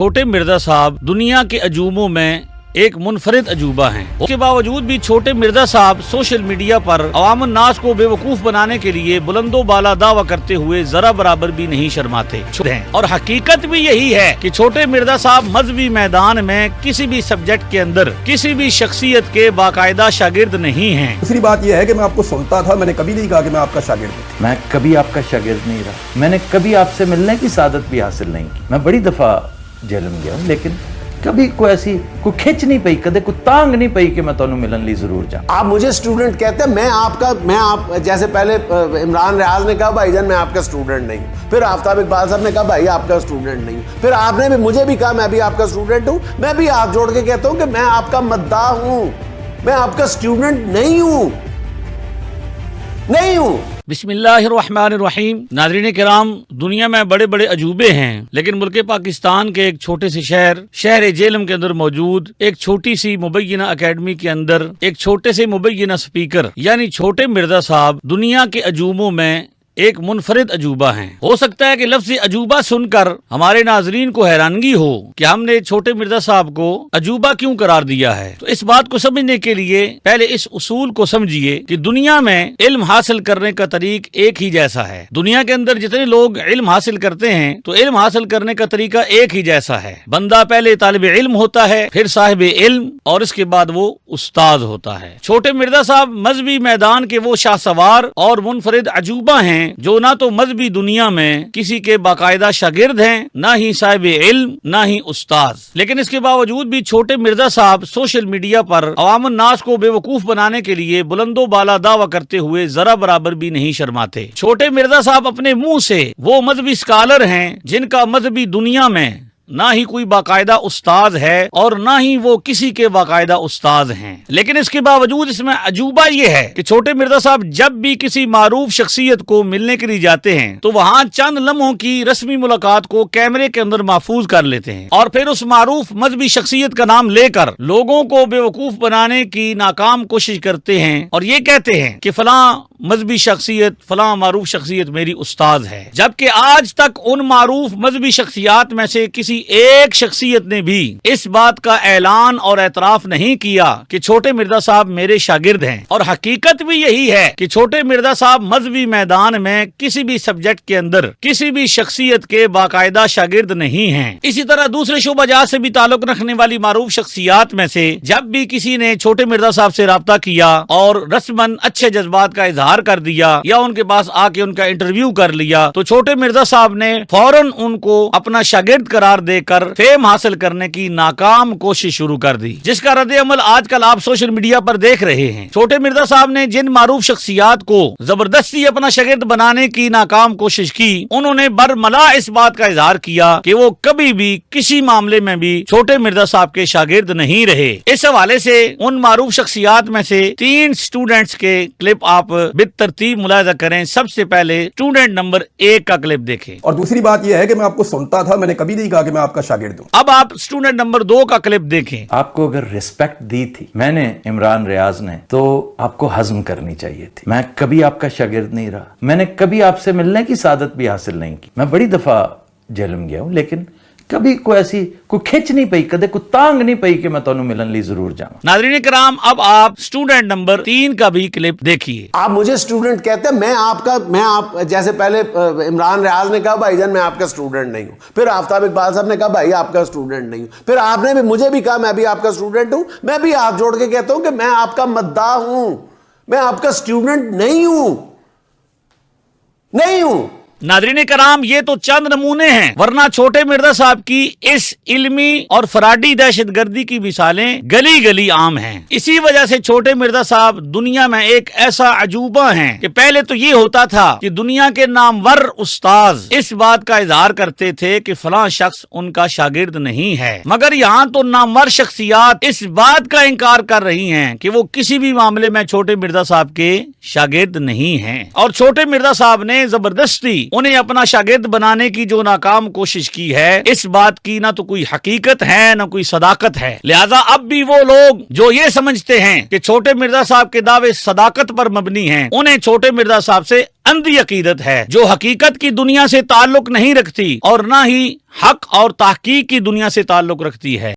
छोटे मिर्जा साहब दुनिया के अजूबों में एक मुनफरिद अजूबा हैं। उसके बावजूद भी छोटे मिर्जा साहब सोशल मीडिया पर अवाम नास को बेवकूफ बनाने के लिए बुलंदो बाला दावा करते हुए जरा बराबर भी नहीं शर्माते और हकीकत भी यही है कि छोटे मिर्जा साहब मजहबी मैदान में किसी भी सब्जेक्ट के अंदर किसी भी शख्सियत के बाकायदा शागिर्द नहीं हैं। दूसरी बात यह है कि मैं आपको सुनता था, मैंने कभी नहीं कहा कि मैं आपका शागिर्द हूं। मैं कभी आपका शागिर्द नहीं रहा। मैंने कभी आपसे मिलने की सादत भी हासिल नहीं की। मैं बड़ी दफा जेल में गया हूं, लेकिन कभी कोई ऐसी कोई खिंच नहीं पई, कदे कोई तांग नहीं पई कि मैं तुहानू मिलन ली जरूर जा। आप मुझे स्टूडेंट कहते हैं, मैं आप जैसे पहले इमरान रियाज ने कहा भाईजान मैं आपका स्टूडेंट नहीं हूं, फिर आफ्ताब इकबाल साहब ने कहा भाई आपका स्टूडेंट नहीं हूं, फिर आपने भी मुझे भी कहा मैं भी आपका स्टूडेंट हूं। मैं भी हाथ जोड़ के कहता हूं कि मैं आपका मद्दाह हूं, मैं आपका स्टूडेंट नहीं हूं। बिस्मिल्लाहिर्रहमानिर्रहीम। नाज़रीन किराम, दुनिया में बड़े बड़े अजूबे हैं, लेकिन मुल्क पाकिस्तान के एक छोटे से शहर जेलम के अंदर मौजूद एक छोटी सी मुबैयना अकेडमी के अंदर एक छोटे से मुबैयना स्पीकर यानी छोटे मिर्जा साहब दुनिया के अजूबों में एक मुनफरिद अजूबा हैं। हो सकता है कि लफ्ज़ अजूबा सुनकर हमारे नाजरीन को हैरानगी हो कि हमने छोटे मिर्जा साहब को अजूबा क्यों करार दिया है। तो इस बात को समझने के लिए पहले इस उसूल को समझिए कि दुनिया में इल्म हासिल करने का तरीक एक ही जैसा है। दुनिया के अंदर जितने लोग इल्म हासिल करते हैं तो इल्म हासिल करने का तरीका एक ही जैसा है। बंदा पहले तालिब इल्म होता है, फिर साहिब इल्म और इसके बाद वो उस्ताद होता है। छोटे मिर्जा साहब मजहबी मैदान के वो शाहसवार और मुनफरिद अजूबा हैं जो ना तो मजहबी दुनिया में किसी के बाकायदा शागिर्द हैं, ना ही साहिब इल्म, ना ही उस्ताद। लेकिन इसके बावजूद भी छोटे मिर्जा साहब सोशल मीडिया पर अवाम नास को बेवकूफ बनाने के लिए बुलंदो बाला दावा करते हुए जरा बराबर भी नहीं शर्माते। छोटे मिर्जा साहब अपने मुंह से वो मजहबी स्कॉलर हैं जिनका मजहबी दुनिया में ना ही कोई बाकायदा उस्ताद है और ना ही वो किसी के बाकायदा उस्ताद हैं। लेकिन इसके बावजूद इसमें अजूबा ये है कि छोटे मिर्जा साहब जब भी किसी मारूफ शख्सियत को मिलने के लिए जाते हैं तो वहाँ चंद लम्हों की रस्मी मुलाकात को कैमरे के अंदर महफूज कर लेते हैं और फिर उस मारूफ मजहबी शख्सियत का नाम लेकर लोगों को बेवकूफ बनाने की नाकाम कोशिश करते हैं और ये कहते हैं कि फलां मजहबी शख्सियत, फलां मारूफ शख्सियत मेरी उस्ताद है। जबकि आज तक उन मारूफ मजहबी शख्सियात में से किसी एक शख्सियत ने भी इस बात का ऐलान और एतराफ नहीं किया कि छोटे मिर्जा साहब मेरे शागिर्द हैं। और हकीकत भी यही है कि छोटे मिर्जा साहब मजहबी मैदान में किसी भी सब्जेक्ट के अंदर किसी भी शख्सियत के बाकायदा शागिर्द नहीं हैं। इसी तरह दूसरे शोबाजात से भी ताल्लुक रखने वाली मारूफ शख्सियात में से जब भी किसी ने छोटे मिर्जा साहब से राब्ता किया और रस्मन अच्छे जज्बात का इजहार कर दिया या उनके पास आके उनका इंटरव्यू कर लिया तो छोटे मिर्जा साहब ने फौरन उनको अपना शागिर्द करार देकर फेम हासिल करने की नाकाम कोशिश शुरू कर दी, जिसका रद्द अमल आजकल आप सोशल मीडिया पर देख रहे हैं। छोटे मिर्जा साहब ने जिन मारूफ शख्सियात को जबरदस्ती अपना शागिर्द बनाने की नाकाम कोशिश की, उन्होंने बरमला इस बात का इजहार किया कि वो कभी भी किसी मामले में भी छोटे मिर्जा साहब के शागिर्द नहीं रहे। इस हवाले से उन मारूफ शख्सियात में से 3 स्टूडेंट्स के क्लिप आप तरतीब मुलाहिजा करें। सबसे पहले स्टूडेंट नंबर 1 का क्लिप देखें। और दूसरी बात यह है कि मैं आपको सुनता था, मैंने कभी नहीं कहा कि मैं आपका शागिर्द हूं। अब आप स्टूडेंट नंबर 2 का क्लिप देखें। आपको अगर रिस्पेक्ट दी थी मैंने, इमरान रियाज ने, तो आपको हजम करनी चाहिए थी। मैं कभी आपका शागिर्द नहीं रहा। मैंने कभी आपसे मिलने की सादत भी हासिल नहीं की। मैं बड़ी दफा जेल में गया हूं, लेकिन कभी कोई ऐसी कोई खिंच नहीं पई, कदे कोई तांग नहीं पई कि मैं तुहानू मिलन ली जरूर जाऊं। नाज़रीन किराम, अब आप स्टूडेंट नंबर 3 का भी क्लिप देखिए। आप मुझे स्टूडेंट कहते हैं, मैं आप जैसे पहले इमरान रियाज ने कहा भाईजान मैं आपका स्टूडेंट नहीं हूं, फिर आफ्ताब इकबाल साहब ने कहा भाई आपका स्टूडेंट नहीं हूं, फिर आपने भी मुझे भी कहा मैं भी आपका स्टूडेंट हूं। मैं भी हाथ जोड़ के कहता हूं कि मैं आपका मद्दाह हूं, मैं आपका स्टूडेंट नहीं हूं। नाज़रीन कराम, ये तो चंद नमूने हैं, वरना छोटे मिर्जा साहब की इस इल्मी और फराडी दहशतगर्दी की मिसालें गली गली आम हैं। इसी वजह से छोटे मिर्जा साहब दुनिया में एक ऐसा अजूबा हैं कि पहले तो ये होता था कि दुनिया के नामवर उस्ताद इस बात का इजहार करते थे कि फलां शख्स उनका शागिर्द नहीं है, मगर यहाँ तो नामवर शख्सियात इस बात का इनकार कर रही हैं कि वो किसी भी मामले में छोटे मिर्जा साहब के शागिर्द नहीं हैं। और छोटे मिर्जा साहब ने जबरदस्ती انہیں اپنا شاگرد بنانے کی جو ناکام کوشش کی ہے، اس بات کی نہ تو کوئی حقیقت ہے نہ کوئی صداقت ہے۔ لہذا اب بھی وہ لوگ جو یہ سمجھتے ہیں کہ چھوٹے مرزا صاحب کے دعوے صداقت پر مبنی ہیں، انہیں چھوٹے مرزا صاحب سے اندھی عقیدت ہے جو حقیقت کی دنیا سے تعلق نہیں رکھتی اور نہ ہی حق اور تحقیق کی دنیا سے تعلق رکھتی ہے۔